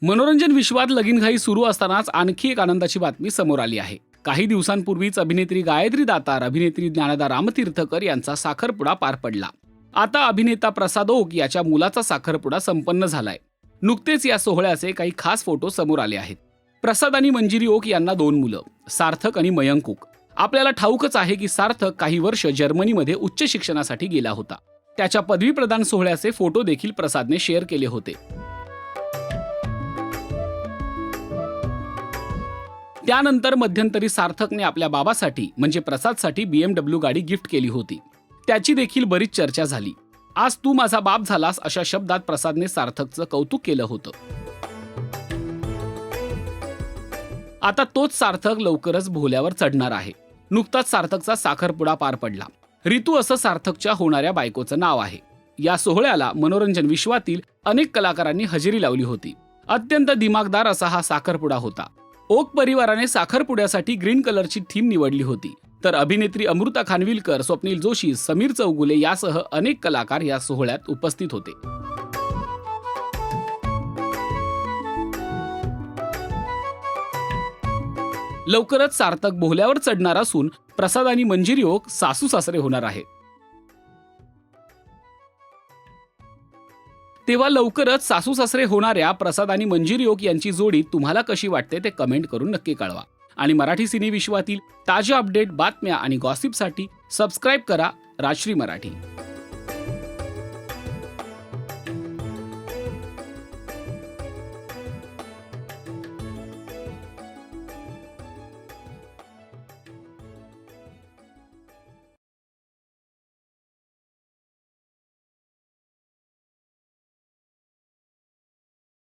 मनोरंजन विश्वात लगीनघाई सुरू असतानाच आणखी एक आनंदाची बातमी समोर आली आहे. काही दिवसांपूर्वीच अभिनेत्री गायत्री दातार, अभिनेत्री ज्ञानदा रामतीर्थकर यांचा साखरपुडा पार पडला. आता अभिनेता प्रसाद ओक याच्या मुलाचा साखरपुडा संपन्न झालाय. नुकतेच या सोहळ्याचे काही खास फोटो समोर आले आहेत. प्रसाद आणि मंजिरी ओक यांना 2 मुलं, सार्थक आणि मयंक ओक. आपल्याला ठाऊकच आहे की सार्थक काही वर्ष जर्मनीमध्ये उच्च शिक्षणासाठी गेला होता. त्याच्या पदवी प्रदान सोहळ्याचे फोटो देखील प्रसादने शेअर केले होते. त्यानंतर मध्यंतरी सार्थकने आपल्या बाबासाठी म्हणजे प्रसादसाठी BMW गाडी गिफ्ट केली होती. त्याची देखील बरीच चर्चा झाली. आज तू माझा बाप झालास अशा शब्दात प्रसादने सार्थकचं कौतुक केलं होतं. आता तोच सार्थक लवकरच भोल्यावर चढणार आहे. नुकताच सार्थकचा साखरपुडा पार पडला. रितू असं सार्थकच्या होणाऱ्या बायकोचं नाव आहे. या सोहळ्याला मनोरंजन विश्वातील अनेक कलाकारांनी हजेरी लावली होती. अत्यंत दिमागदार असा हा साखरपुडा होता. ओक परिवाराने साखरपुड्यासाठी ग्रीन कलरची थीम निवडली होती. तर अभिनेत्री अमृता खानविलकर, स्वप्नील जोशी, समीर चौगुले यासह अनेक कलाकार या सोहळ्यात उपस्थित होते. लवकरच सार्थक भोल्यावर चढणार असून प्रसाद आणि मंजिरी ओक सासू सासरे होणार आहे. तेव्हा लवकरच सासू सासरे होणाऱ्या प्रसाद आणि मंजिरी ओक यांची जोडी तुम्हाला कशी वाटते ते कमेंट करून नक्की कळवा. आणि मराठी सिने विश्वातील ताज्या अपडेट, बातम्या आणि गॉसिपसाठी सबस्क्राईब करा राजश्री मराठी.